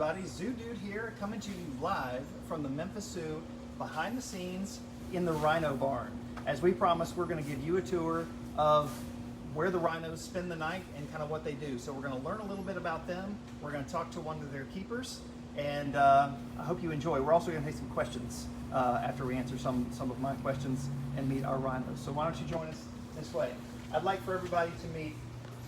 everybody, Zoo Dude here, coming to you live from the Memphis Zoo, behind the scenes in the Rhino barn. As we promised, we're going to give you a tour of where the rhinos spend the night and kind of what they do. So we're going to learn a little bit about them. We're going to talk to one of their keepers, and I hope you enjoy. We're also going to take some questions after we answer some of my questions and meet our rhinos. So why don't you join us this way? I'd like for everybody to meet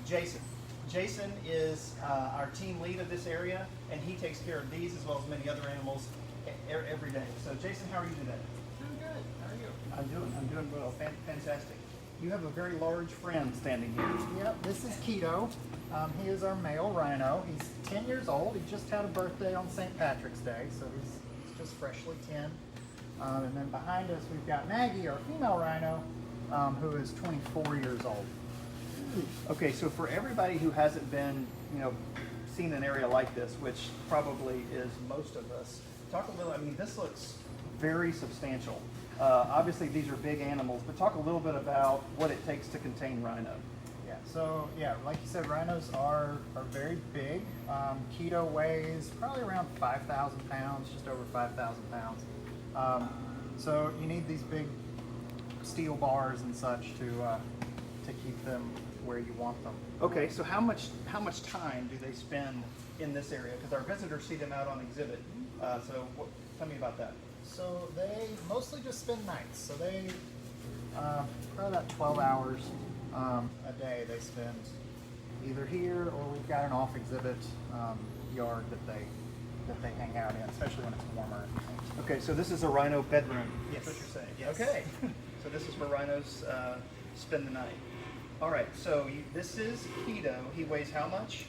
Jason. Jason is our team lead of this area, and he takes care of these as well as many other animals every day. So Jason, how are you today? Doing good. How are you? I'm doing well. Fantastic. You have a very large friend standing here. Yep, this is Keto. He is our male rhino. He's 10 years old. He just had a birthday on St. Patrick's Day, so he's just freshly 10. And then behind us, we've got Maggie, our female rhino, who is 24 years old. Okay, so for everybody who hasn't been, seen an area like this, which probably is most of us, talk a little. I mean, this looks very substantial. Obviously, these are big animals, but talk a little bit about what it takes to contain rhino. Yeah, so like you said, rhinos are very big. Keto weighs probably around 5,000 pounds, just over 5,000 pounds. So you need these big steel bars and such to keep them where you want them. Okay, so how much time do they spend in this area? Because our visitors see them out on exhibit. Tell me about that. So they mostly just spend nights. So they probably about 12 hours a day they spend either here, or we've got an off exhibit yard that they hang out in, especially when it's warmer. Okay, so this is a rhino bedroom. Yes. That's what you're saying. Yes. Okay. So this is where rhinos spend the night. All right, so this is Keto. He weighs how much?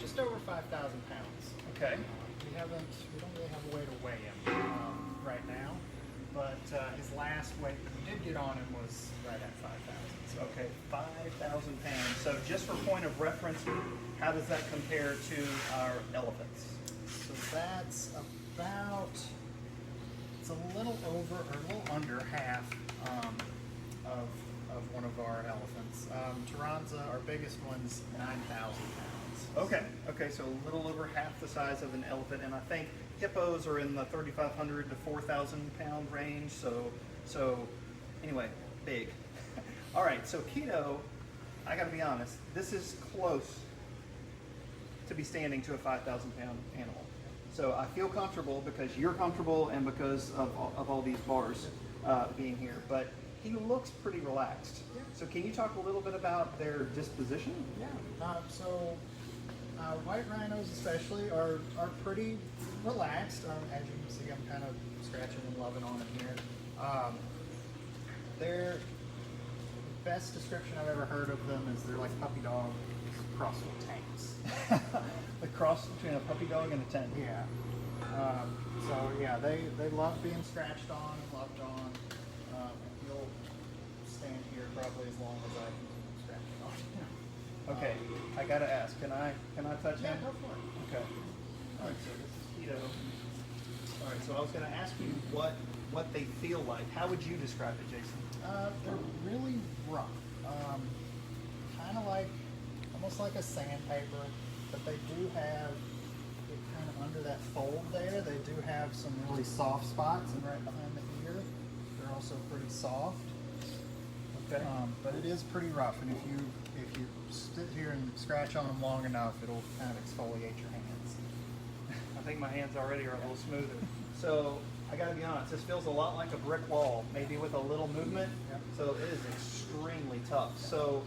Just over 5,000 pounds. Okay. We don't really have a way to weigh him right now, but his last weight we did get on him was right at 5,000. So. Okay, 5,000 pounds. So just for point of reference, how does that compare to our elephants? So that's about, it's a little over or a little under half of one of our elephants. Taranza, our biggest one's 9,000 pounds. Okay, so a little over half the size of an elephant, and I think hippos are in the 3,500 to 4,000 pound range. So anyway, big. All right, so Keto, I got to be honest, this is close to be standing to a 5,000 pound animal. So I feel comfortable because you're comfortable and because of all these bars being here. But he looks pretty relaxed. Yeah. So can you talk a little bit about their disposition? Yeah. White rhinos especially are pretty relaxed. As you can see, I'm kind of scratching and loving on them here. Their best description I've ever heard of them is they're like puppy dogs crossed with tanks. The cross between a puppy dog and a tent. Yeah. They love being scratched on and loved on. He'll stand here probably as long as I can scratch it on. Okay, I gotta ask. Can I touch Yeah, him? go for it. Okay. All right. So this is Keto. All right. So I was gonna ask you what they feel like. How would you describe it, Jason? They're really rough. Kind of like, almost like a sandpaper, but they do have, kind of under that fold there, they do have some really soft spots, and right behind the ear, they're also pretty soft. Okay. But it is pretty rough, and if you sit here and scratch on them long enough, it'll kind of exfoliate your hands. I think my hands already are a little smoother. So I gotta be honest, this feels a lot like a brick wall, maybe with a little movement. Yep. So it is extremely tough. So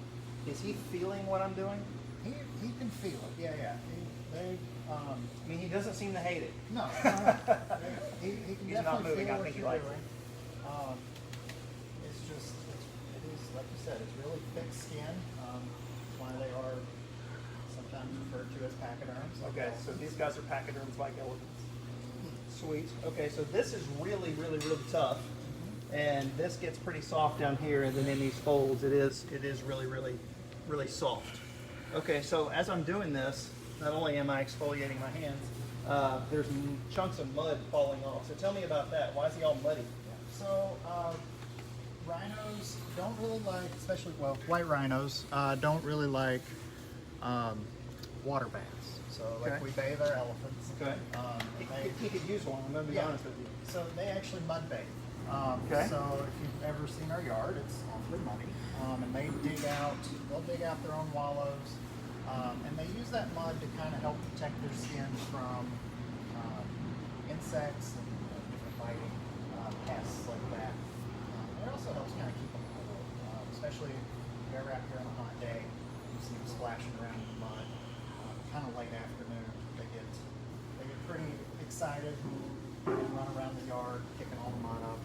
is he feeling what I'm doing? He can feel it. Yeah. I mean, he doesn't seem to hate it. No. He can He's definitely not moving. feel I what think he you're likes doing. It's just, it is, like you said, it's really thick skin. That's why they are sometimes referred to as pachyderms. Okay, so these guys are pachyderms like elephants. Sweet. Okay, so this is really tough, and this gets pretty soft down here, and then in these folds, it is really soft. Okay, so as I'm doing this, not only am I exfoliating my hands, there's chunks of mud falling off. So tell me about that. Why is he all muddy? So rhinos don't really like, especially white rhinos don't really like water baths. So like Okay. we bathe our elephants. Okay. They, He could use one. I'm going to be Yeah. honest with you. so they actually mud bathe. Okay. So if you've ever seen our yard, it's awfully muddy. And they'll dig out their own wallows. And they use that mud to kind of help protect their skin from insects and different biting pests like that. It also helps kind of keep them cool, especially if you're ever out here on a hot day, you see them splashing around in the mud. Kind of late afternoon, they get pretty excited and run around the yard, kicking all the mud up.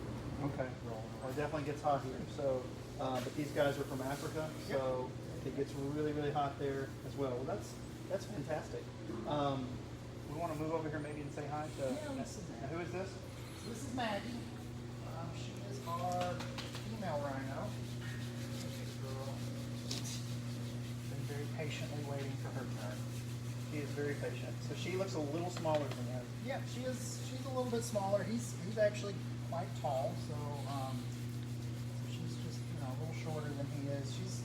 Okay. Rolling Well, it around. definitely gets hot here. So, but these guys are from Africa, so it gets really, really hot there as well. Well, that's fantastic. We want to move over here maybe and say hi to. This is Now, who is this? So this is Maggie. She is our female rhino. Good girl. Been very patiently waiting for her turn. She is very patient. So she looks a little smaller than him. Yeah, she's a little bit smaller. He's actually quite tall, so she's just a little shorter than he is. She's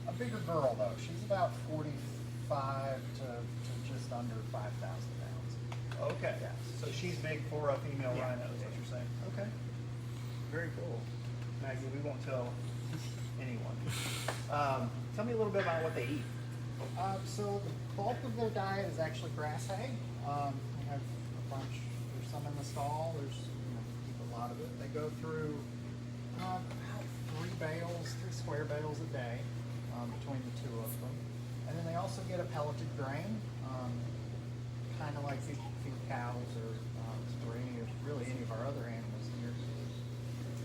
a bigger girl though. She's about 45 to just under 5,000 pounds. Okay. Yeah. So she's big for a female Yeah. rhino, is what you're saying. Okay. Very cool. Maggie, we won't tell anyone. Tell me a little bit about what they eat. So the bulk of their diet is actually grass hay. We have a bunch. There's some in the stall. There's we keep a lot of it. They go through about 3 square bales a day between the two of them, and then they also get a pelleted grain, kind of like feed cows or any of our other animals here.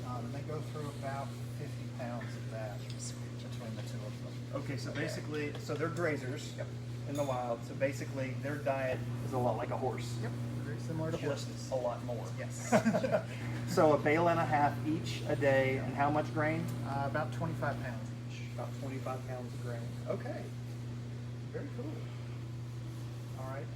And they go through about 50 pounds of that between the two of them. Okay, so basically, so they're grazers Yep. in the wild. So basically, their diet is a lot like a horse. Yep. Very similar to Just horses. a lot more. Yes. So a bale and a half each a day, and how much grain? About 25 pounds each. About 25 pounds of grain. Okay. Very cool. All right.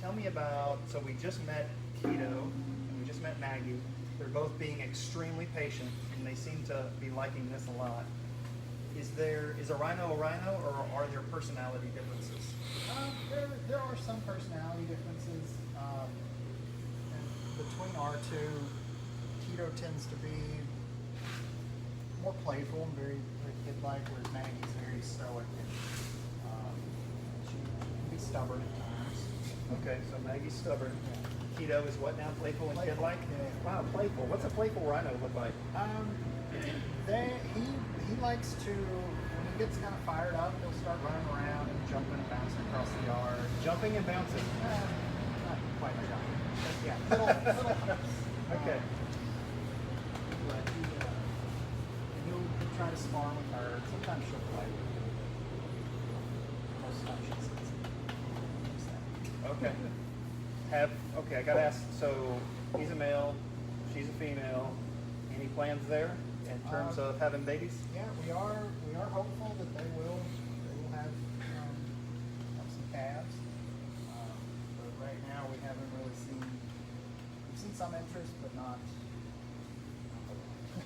Tell me about, so we just met Keto and we just met Maggie. They're both being extremely patient and they seem to be liking this a lot. Is a rhino, or are there personality differences? There are some personality differences. And between our two, Keto tends to be more playful and very kid-like, whereas Maggie's very stoic and she can be stubborn at times. Okay, so Maggie's stubborn. Keto is what now? Playful and Playful, kid-like? yeah. Wow, playful. What's a playful rhino look like? He likes to, when he gets kind of fired up, he'll start running around and jumping and bouncing across the yard. Jumping and bouncing. Not quite jumping, but yeah, little humps. Okay. But he'll try to spar with her. Sometimes she'll play with him. Most of the time she sits. Okay. Okay, I gotta ask, so he's a male, she's a female. Any plans there in terms of having babies? Yeah, we are hopeful that they will have some calves. But right now we haven't really we've seen some interest, but not.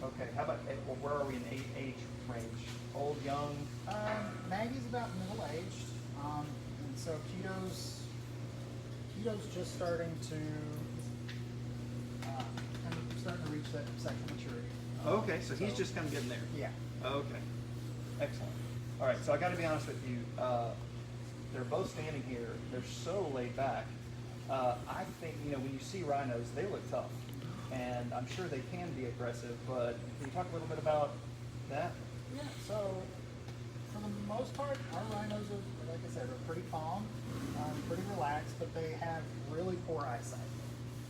Okay, how about, well, where are we in age range? Old, young? Maggie's about middle-aged, and so Keto's just starting to starting to reach that sexual maturity. Okay, so he's just kind of getting there. Yeah. Okay, excellent. All right, so I got to be honest with you. They're both standing here. They're so laid back. I think, when you see rhinos, they look tough, and I'm sure they can be aggressive. But can you talk a little bit about that? Yeah. So for the most part, our rhinos are, like I said, are pretty calm, pretty relaxed, but they have really poor eyesight.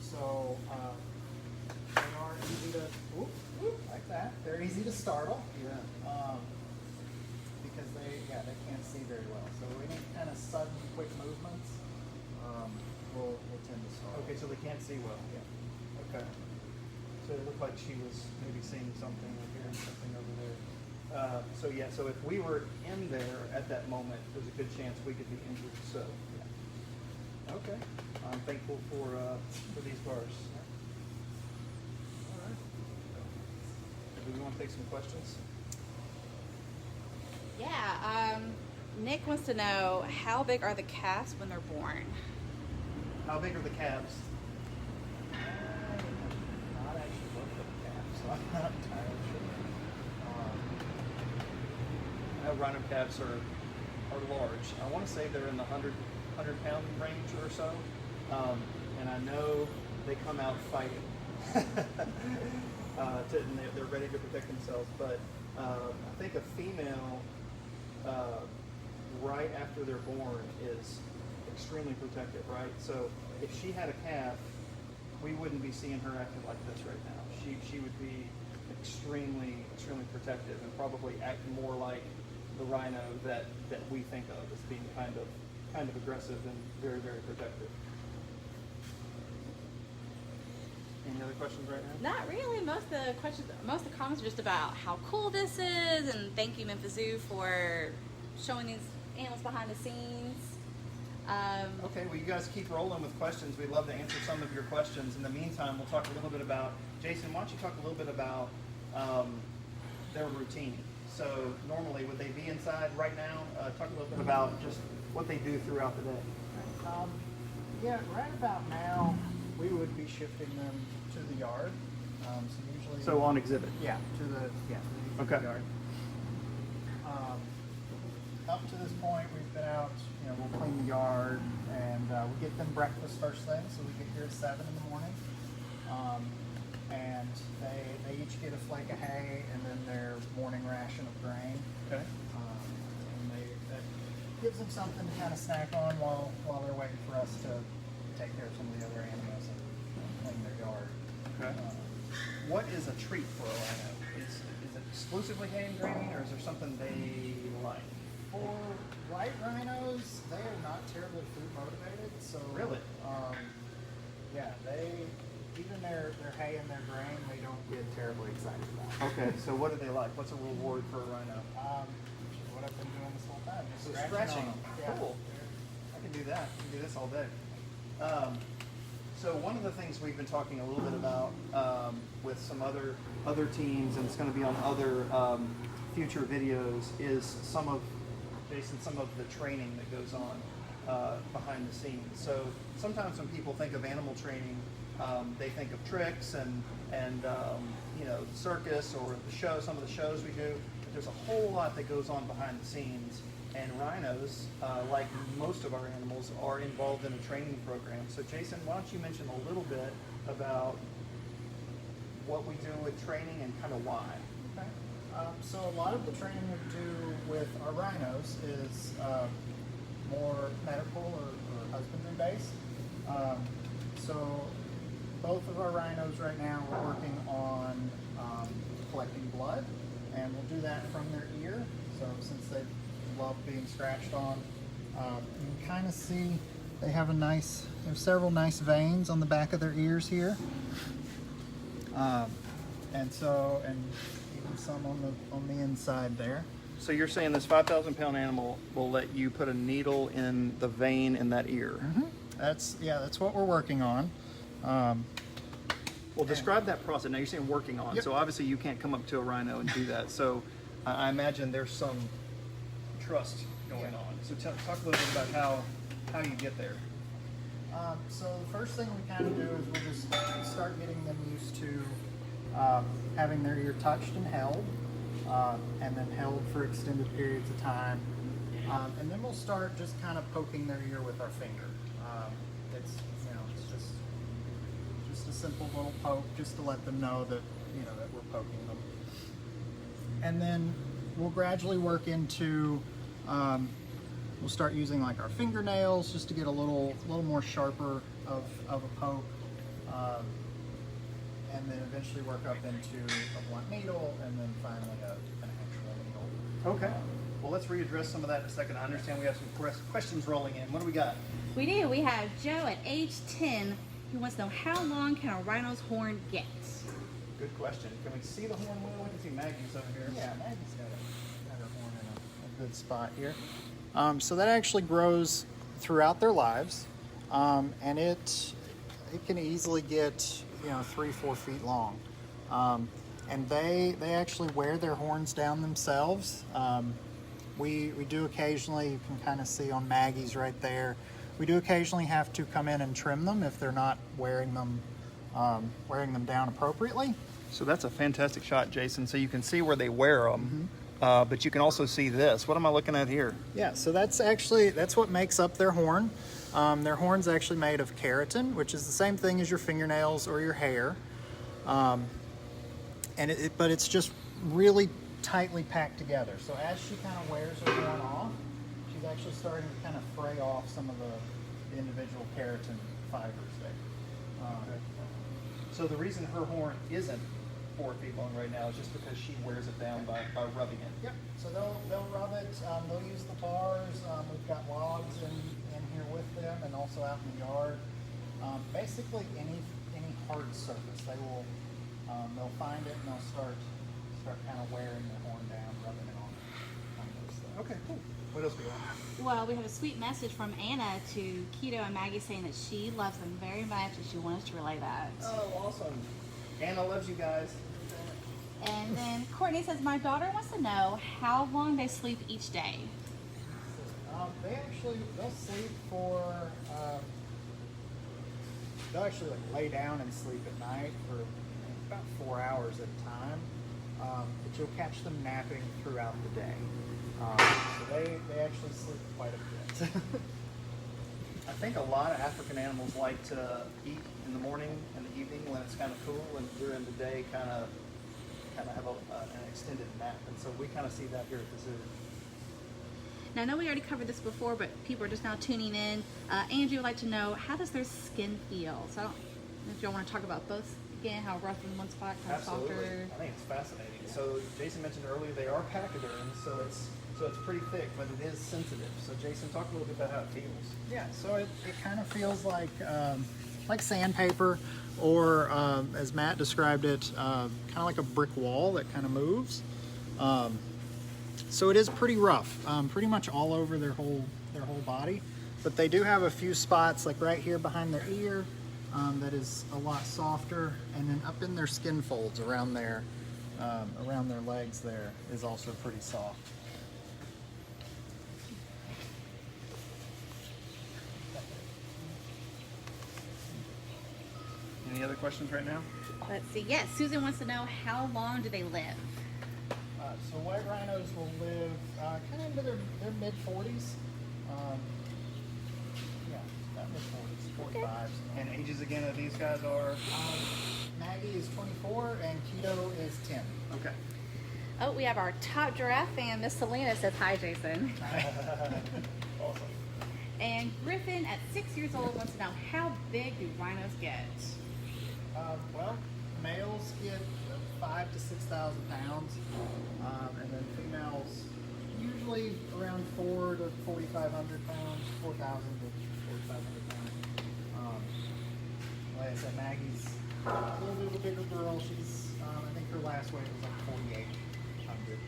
So they are easy to like that. They're easy to startle. Yeah. Because they can't see very well. So any kind of sudden, quick movements will tend to startle. Okay, so they can't see well. Yeah. Okay. So it looked like she was maybe seeing something or hearing something over there. So if we were in there at that moment, there's a good chance we could be injured. So, yeah. Okay. I'm thankful for these bars. All right. Do we want to take some questions? Yeah. Nick wants to know, how big are the calves when they're born? How big are the calves? I'm not actually looking at the calves, so I'm not entirely sure. I know Rhino calves are large. I want to say they're in the 100-pound range or so. And I know they come out fighting. And they're ready to protect themselves. But I think a female, right after they're born, is extremely protective, right? So if she had a calf, we wouldn't be seeing her acting like this right now. She would be extremely protective and probably act more like the rhino that we think of as being kind of aggressive and very protective. Any other questions right now? Not really. Most of the comments are just about how cool this is, and thank you, Memphis Zoo, for showing these animals behind the scenes. Okay, well, you guys keep rolling with questions. We'd love to answer some of your questions. In the meantime, we'll talk a little bit about, Jason, why don't you talk a little bit about their routine. So normally, would they be inside right now? Talk a little bit about just what they do throughout the day. Yeah, right about now, we would be shifting them to the yard. So usually. So on exhibit. Yeah, to the Okay. yard. Up to this point, we've been out. We'll clean the yard, and we get them breakfast first thing. So we get here at 7 in the morning, and they each get a flake of hay and then their morning ration of grain. Okay. And that gives them something to kind of snack on while they're waiting for us to take care of some of the other animals and clean their yard. Okay. What is a treat for a rhino? Is it exclusively hay and grain, or is there something they like? For white rhinos, they are not terribly food motivated. So Really? Yeah, even their hay and their grain, they don't get terribly excited about. Okay, so what do they like? What's a reward for a rhino? Which is what I've been doing this whole time. Just So scratching scratching. on them. Yeah. Cool. I can do that. I can do this all day. So one of the things we've been talking a little bit about with some other teams, and it's going to be on other future videos, is some of the training that goes on behind the scenes. So sometimes when people think of animal training, they think of tricks and circus or the show. Some of the shows we do, but there's a whole lot that goes on behind the scenes. And rhinos, like most of our animals, are involved in a training program. So Jason, why don't you mention a little bit about what we do with training and kind of why? Okay. So a lot of the training we do with our rhinos is more medical or husbandry based. So both of our rhinos right now, we're working on collecting blood, and we'll do that from their ear. So since they love being scratched on, you can kind of see they have there's several nice veins on the back of their ears here. And even some on the inside there. So you're saying this 5,000-pound animal will let you put a needle in the vein in that ear? Mm-hmm. That's what we're working on. Well, describe that process. Now you're saying working on. Yep. So obviously you can't come up to a rhino and do that. So I imagine there's some trust going on. So talk a little bit about how you get there. So the first thing we kind of do is we'll just start getting them used to having their ear touched and held, and then held for extended periods of time. And then we'll start just kind of poking their ear with our finger. It's just a simple little poke, just to let them know that that we're poking them. And then we'll gradually work into. We'll start using like our fingernails just to get a little more sharper of a poke, and then eventually work up into a blunt needle, and then finally an actual needle. Okay. Well, let's readdress some of that in a second. I understand we have some questions rolling in. What do we got? We do. We have Joe at age 10 who wants to know, how long can a rhino's horn get? Good question. Can we see the horn wheel? We can see Maggie's over here. Yeah, Maggie's got her horn in a good spot here. So that actually grows throughout their lives, and it can easily get 3-4 feet long, and they actually wear their horns down themselves. We do occasionally, you can kind of see on Maggie's right there, we do occasionally have to come in and trim them if they're not wearing them down appropriately. So that's a fantastic shot, Jason. So you can see where they wear them, but you can also see this. What am I looking at here? Yeah, so that's what makes up their horn. Their horn's actually made of keratin, which is the same thing as your fingernails or your hair. But it's just really tightly packed together. So as she kind of wears her horn off, she's actually starting to kind of fray off some of the individual keratin fibers there. So the reason her horn isn't 4 feet long right now is just because she wears it down by rubbing it. Yep. So they'll rub it. They'll use the bars. We've got logs in here with them, and also out in the yard. Basically, any hard surface, they'll find it and they'll start kind of wearing their horn down, rubbing it on those things. Okay, cool. What else we got? Well, we have a sweet message from Anna to Keto and Maggie saying that she loves them very much and she wants us to relay that. Oh, awesome. Anna loves you guys. And then Courtney says, my daughter wants to know how long they sleep each day. They'll sleep for, they'll actually like lay down and sleep at night for about 4 hours at a time. But you'll catch them napping throughout the day. So they actually sleep quite a bit. I think a lot of African animals like to eat in the morning and the evening when it's kind of cool, and during the day kind of have an extended nap. And so we kind of see that here at the zoo. Now, I know we already covered this before, but people are just now tuning in. Andrew would like to know, how does their skin feel? So I don't know if y'all want to talk about both again, how rough in one spot, kind of Absolutely. softer. I think it's fascinating. So Jason mentioned earlier they are pachyderms, so it's pretty thick, but it is sensitive. So Jason, talk a little bit about how it feels. Yeah, so it kind of feels like sandpaper, or as Matt described it, kind of like a brick wall that kind of moves. So it is pretty rough, pretty much all over their whole body. But they do have a few spots, like right here behind their ear, that is a lot softer, and then up in their skin folds around their legs there is also pretty soft. Any other questions right now? Let's see. Yes, Susan wants to know, how long do they live? So white rhinos will live kind of into their mid-40s. Yeah, about mid-40s, 45. And ages again of these guys are? Maggie is 24 and Keto is 10. Okay. Oh, we have our top giraffe fan, Miss Selena says, hi, Jason. Awesome. And Griffin, at 6 years old, wants to know, how big do rhinos get? Well, males get 5,000 to 6,000 pounds, and then females usually around 4,000 to 4,500 pounds, 4,000 to 4,500 pounds. Like I said, Maggie's a little bit of a bigger girl. She's, I think her last weight was like 4,800.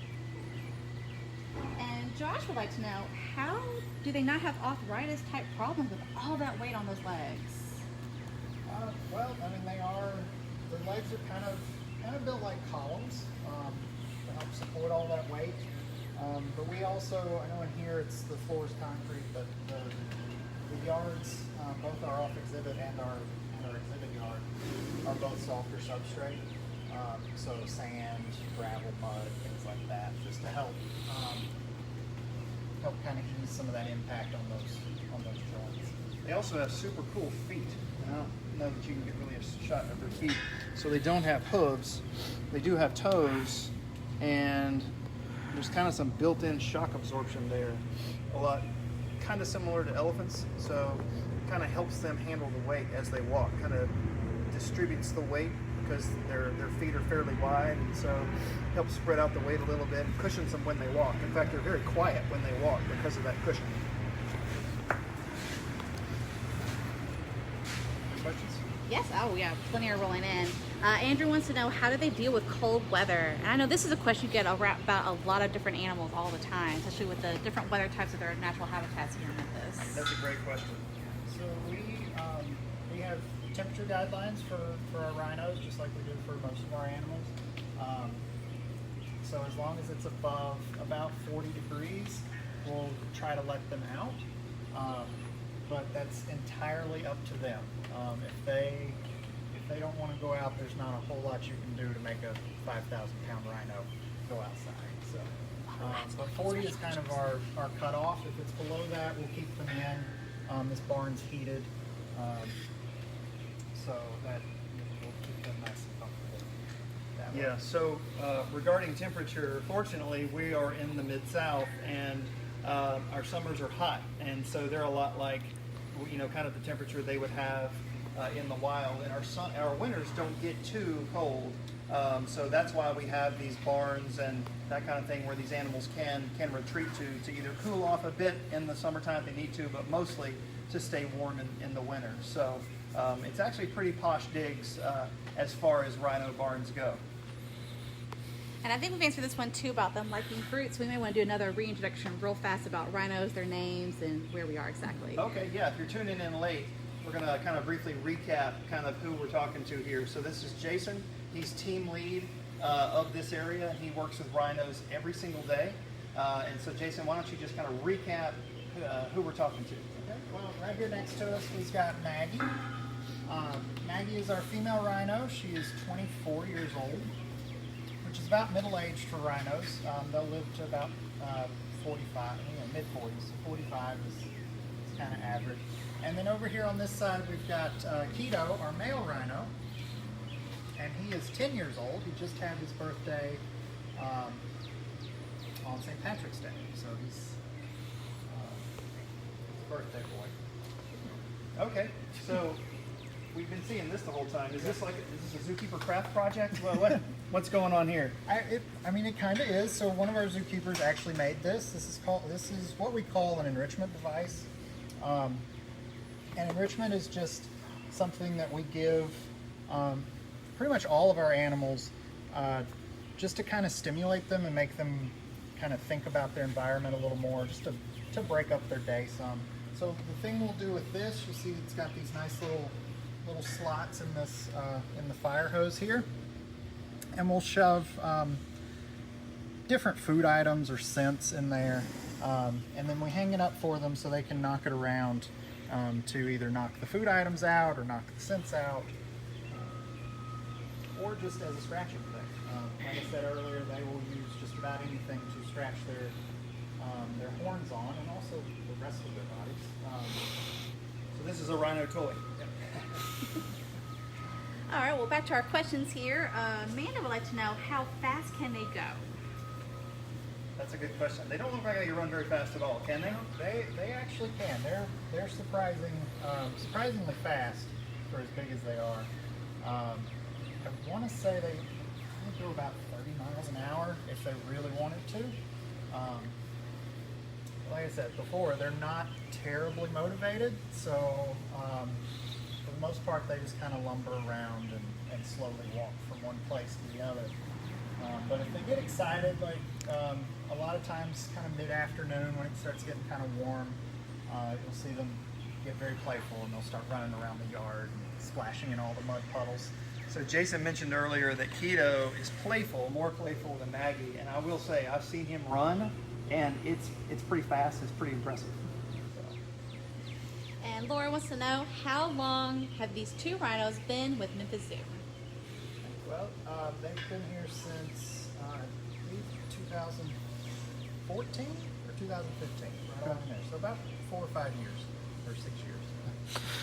And Josh would like to know, how do they not have arthritis type problems with all that weight on those legs? Well, I mean, their legs are kind of built like columns to help support all that weight. But we also, I know in here the floor is concrete, but the yards, both our off exhibit and our exhibit yard, are both softer substrate. So sand, gravel, mud, things like that, just to help kind of ease some of that impact on those joints. They also have super cool feet. I don't know that you can get really a shot of their feet. So they don't have hooves. They do have toes, and there's kind of some built-in shock absorption there. A lot, kind of similar to elephants. So it kind of helps them handle the weight as they walk. Kind of distributes the weight because their feet are fairly wide, and so helps spread out the weight a little bit and cushions them when they walk. In fact, they're very quiet when they walk because of that cushion. Questions? Yes, oh yeah, plenty are rolling in. Andrew wants to know, how do they deal with cold weather? And I know this is a question you get about a lot of different animals all the time, especially with the different weather types of their natural habitats here in Memphis. That's a great question. So we have temperature guidelines for our rhinos, just like we do for most of our animals. So as long as it's above about 40 degrees, we'll try to let them out. But that's entirely up to them. If they don't want to go out, there's not a whole lot you can do to make a 5,000-pound rhino go outside. So, but 40 is kind of our cutoff. If it's below that, we'll keep them in. This barn's heated, so that we'll keep them nice and comfortable. That way. Yeah, so regarding temperature, fortunately we are in the Mid-South, and our summers are hot, and so they're a lot like, kind of the temperature they would have in the wild, and our winters don't get too cold. So that's why we have these barns and that kind of thing where these animals can retreat to either cool off a bit in the summertime if they need to, but mostly to stay warm in the winter. So it's actually pretty posh digs as far as rhino barns go. And I think we've answered this one too about them liking fruit, so we may want to do another reintroduction real fast about rhinos, their names, and where we are exactly. Okay, yeah, if you're tuning in late, we're going to kind of briefly recap kind of who we're talking to here. So this is Jason. He's team lead of this area. He works with rhinos every single day. And so Jason, why don't you just kind of recap who we're talking to? Okay, well, right here next to us, we've got Maggie. Maggie is our female rhino. She is 24 years old, which is about middle-aged for rhinos. They'll live to about 45, mid-40s. 45 is kind of average. And then over here on this side, we've got Keto, our male rhino. And he is 10 years old. He just had his birthday on St. Patrick's Day. So he's his birthday boy. Okay, so we've been seeing this the whole time. Is this a zookeeper craft project? What's going on here? I mean, it kind of is. So one of our zookeepers actually made this. This is what we call an enrichment device. And enrichment is just something that we give pretty much all of our animals just to kind of stimulate them and make them kind of think about their environment a little more, just to break up their day some. So the thing we'll do with this, you see it's got these nice little slots in this in the fire hose here, and we'll shove different food items or scents in there, and then we hang it up for them so they can knock it around to either knock the food items out or knock the scents out, or just as a scratching thing. Like I said earlier, they will use just about anything to scratch their horns on, and also the rest of their bodies. So this is a rhino toy. All right, well, back to our questions here. Amanda would like to know, how fast can they go? That's a good question. They don't look like they run very fast at all, can they? They actually can. They're surprisingly fast for as big as they are. I want to say they go about 30 miles an hour if they really wanted to. Like I said before, they're not terribly motivated, so for the most part, they just kind of lumber around and slowly walk from one place to the other. But if they get excited, like a lot of times kind of mid-afternoon when it starts getting kind of warm, you'll see them get very playful and they'll start running around the yard and splashing in all the mud puddles. So Jason mentioned earlier that Keto is playful, more playful than Maggie, and I will say I've seen him run, and it's pretty fast. It's pretty impressive. So. And Laura wants to know, how long have these two rhinos been with Memphis Zoo? Well, they've been here since I believe 2014 or 2015, right around there. So about 4 or 5 years, or 6 years.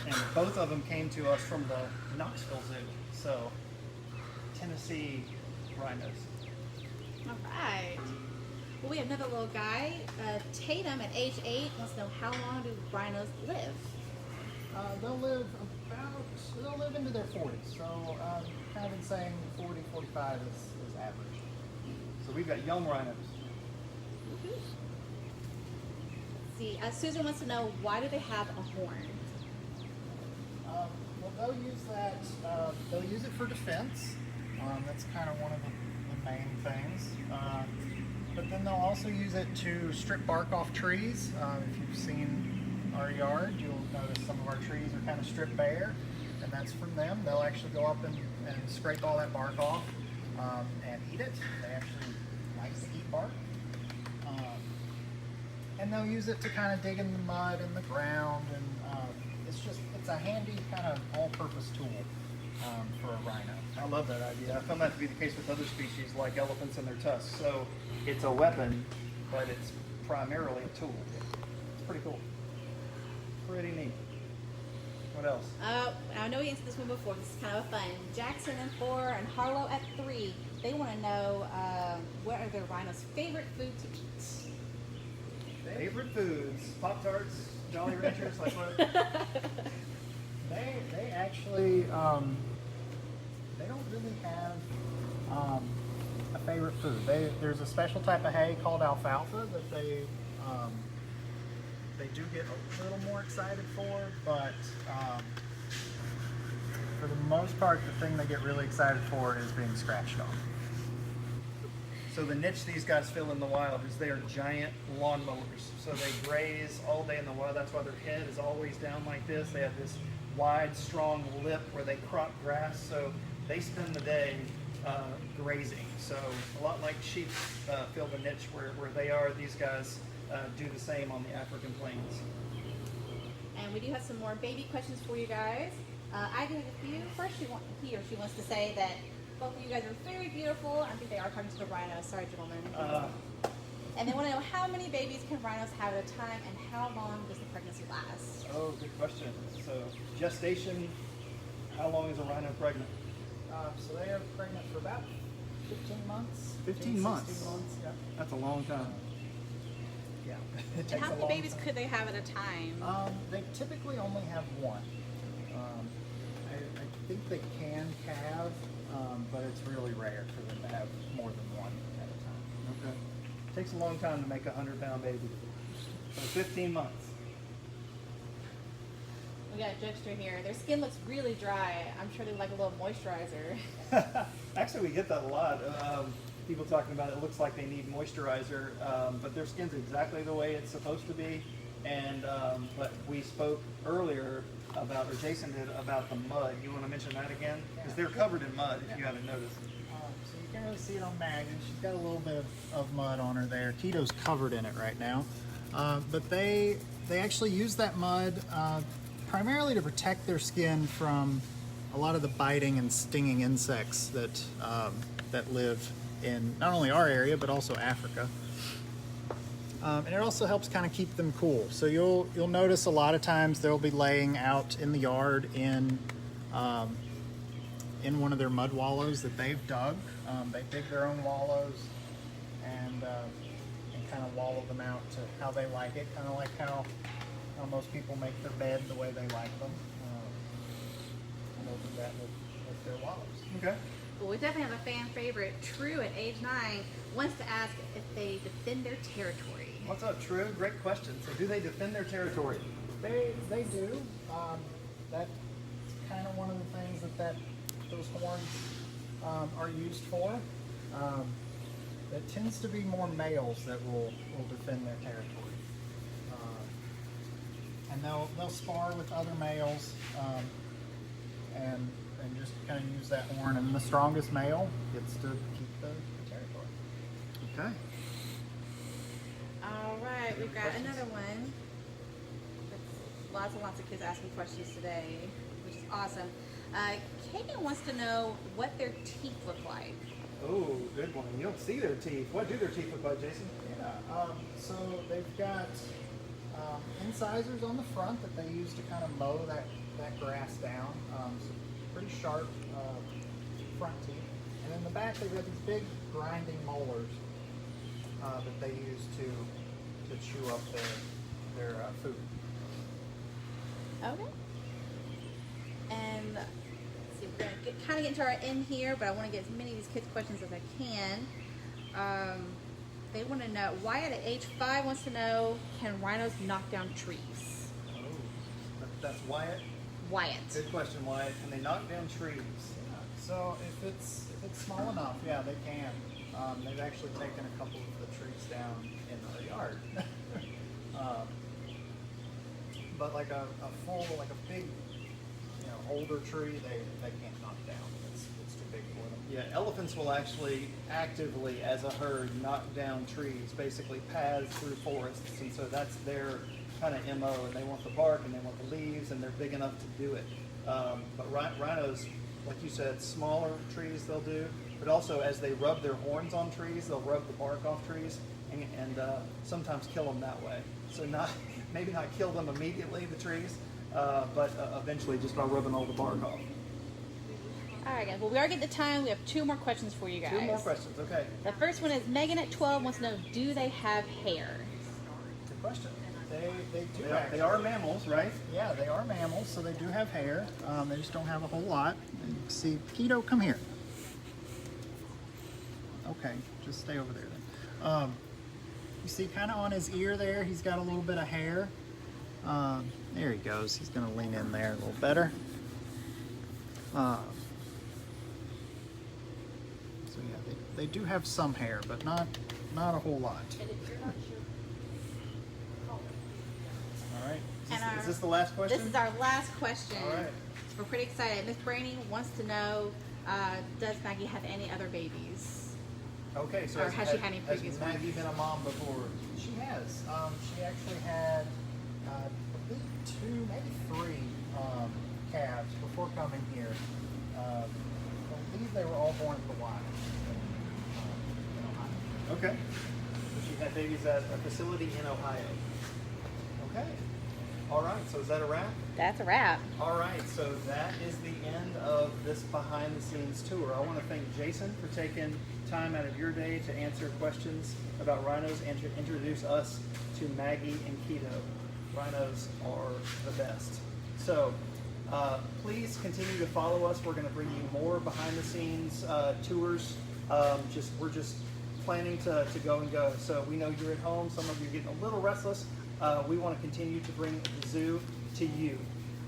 And both of them came to us from the Knoxville Zoo, so Tennessee rhinos. All right. Well, we have another little guy, Tatum, at age 8, wants to know, how long do rhinos live? They'll live into their 40s. So kind of been saying 40, 45 is average. So we've got young rhinos. Let's see, Susan wants to know, why do they have a horn? Well, they'll use that. They'll use it for defense. That's kind of one of the main things. But then they'll also use it to strip bark off trees. If you've seen our yard, you'll notice some of our trees are kind of stripped bare, and that's from them. They'll actually go up and scrape all that bark off and eat it. They actually nice to eat bark. And they'll use it to kind of dig in the mud and the ground, and it's a handy kind of all-purpose tool for a rhino. I love that idea. I found that to be the case with other species like elephants and their tusks. So it's a weapon, but it's primarily a tool. It's pretty cool. Pretty neat. What else? I know we answered this one before. This is kind of fun. Jackson at 4 and Harlow at 3. They want to know what are their rhinos' favorite food to eat. Favorite foods? Pop-Tarts, Jolly Ranchers, like what? They actually they don't really have a favorite food. There's a special type of hay called alfalfa that they do get a little more excited for, but for the most part, the thing they get really excited for is being scratched on. So the niche these guys fill in the wild is they are giant lawnmowers. So they graze all day in the wild. That's why their head is always down like this. They have this wide, strong lip where they crop grass. So they spend the day grazing. So a lot like sheep fill the niche where they are, these guys do the same on the African plains. And we do have some more baby questions for you guys. I do have a few. First, he or she wants to say that both of you guys are very beautiful. I think they are talking to the rhinos. Sorry, gentlemen. And they want to know how many babies can rhinos have at a time, and how long does the pregnancy last? Oh, good question. So gestation, how long is a rhino pregnant? So they are pregnant for about 15 months. 15 months? 16 months, yeah. That's a long time. Yeah. And how many babies could they have at a time? They typically only have one. I think they can calve, but it's really rare for them to have more than one at a time. Okay. Takes a long time to make a 100-pound baby. So 15 months. We got a jokester here. Their skin looks really dry. I'm sure they like a little moisturizer. Actually, we get that a lot. People talking about it looks like they need moisturizer, but their skin's exactly the way it's supposed to be. And but we spoke earlier about, or Jason did, about the mud. You want to mention that again? Because they're covered in mud, if you haven't noticed. So you can really see it on Maggie. She's got a little bit of mud on her there. Tito's covered in it right now. But they actually use that mud primarily to protect their skin from a lot of the biting and stinging insects that live in not only our area but also Africa. And it also helps kind of keep them cool. So you'll notice a lot of times they'll be laying out in the yard in one of their mud wallows that they've dug. They dig their own wallows and kind of wallow them out to how they like it, kind of like how most people make their bed the way they like them. And they'll do that with their wallows. Okay. Well, we definitely have a fan favorite. True, at age 9, wants to ask if they defend their territory. What's up, True? Great question. So do they defend their territory? They do. That's kind of one of the things that those horns are used for. It tends to be more males that will defend their territory. And they'll spar with other males and just kind of use that horn, and the strongest male gets to keep the territory. Okay. All right, we've got another one. Lots and lots of kids asking questions today, which is awesome. Kagan wants to know what their teeth look like. Oh, good one. You don't see their teeth. What do their teeth look like, Jason? Yeah. So they've got incisors on the front that they use to kind of mow that grass down. So pretty sharp front teeth. And in the back they've got these big grinding molars that they use to chew up their food. Okay. And let's see, we're going to kind of get into our end here, but I want to get as many of these kids' questions as I can. They want to know, Wyatt at age 5 wants to know, can rhinos knock down trees? Oh, that's Wyatt. Wyatt. Good question, Wyatt. Can they knock down trees? So if it's small enough, yeah, they can. They've actually taken a couple of the trees down in our yard. But like a big, older tree, they can't knock down. It's too big for them. Yeah, elephants will actually actively, as a herd, knock down trees, basically paths through forests, and so that's their kind of MO, and they want the bark and they want the leaves, and they're big enough to do it. But rhinos, like you said, smaller trees they'll do, but also as they rub their horns on trees, they'll rub the bark off trees, and sometimes kill them that way. So maybe not kill them immediately, the trees, but eventually just by rubbing all the bark off. All right, guys. Well, we are getting the time. We have 2 more questions for you guys. 2 more questions, okay. The first one is Megan at 12 wants to know, do they have hair? Good question. They do. They are mammals, right? Yeah, they are mammals, so they do have hair. They just don't have a whole lot. And you can see, Keto, come here. Okay, just stay over there then. You see kind of on his ear there, he's got a little bit of hair. There he goes. He's going to lean in there a little better. So yeah, they do have some hair, but not a whole lot. All right. And Is this the last question? This is our last question. All right. We're pretty excited. Miss Brainy wants to know, does Maggie have any other babies? Okay, so Or has she had any has previous Maggie been a mom before? She has. She actually had, I believe, 2, maybe 3 calves before coming here. I believe they were all born at the wild. Okay. So she had babies at a facility in Ohio. Okay. All right, so is that a wrap? That's a wrap. All right, so that is the end of this behind-the-scenes tour. I want to thank Jason for taking time out of your day to answer questions about rhinos and to introduce us to Maggie and Keto. Rhinos are the best. So please continue to follow us. We're going to bring you more behind-the-scenes tours. We're just planning to go and go. So we know you're at home. Some of you are getting a little restless. We want to continue to bring the zoo to you.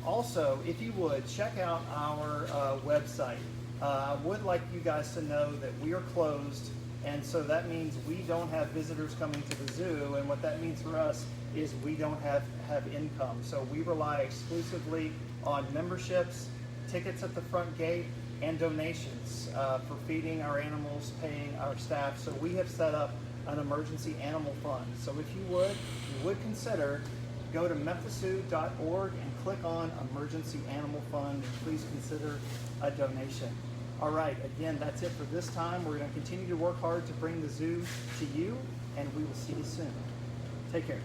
Also, if you would, check out our website. I would like you guys to know that we are closed, and so that means we don't have visitors coming to the zoo, and what that means for us is we don't have income. So we rely exclusively on memberships, tickets at the front gate, and donations for feeding our animals, paying our staff. So we have set up an emergency animal fund. So if you would consider, go to memphiszoo.org and click on Emergency Animal Fund, and please consider a donation. All right, again, that's it for this time. We're going to continue to work hard to bring the zoo to you, and we will see you soon. Take care.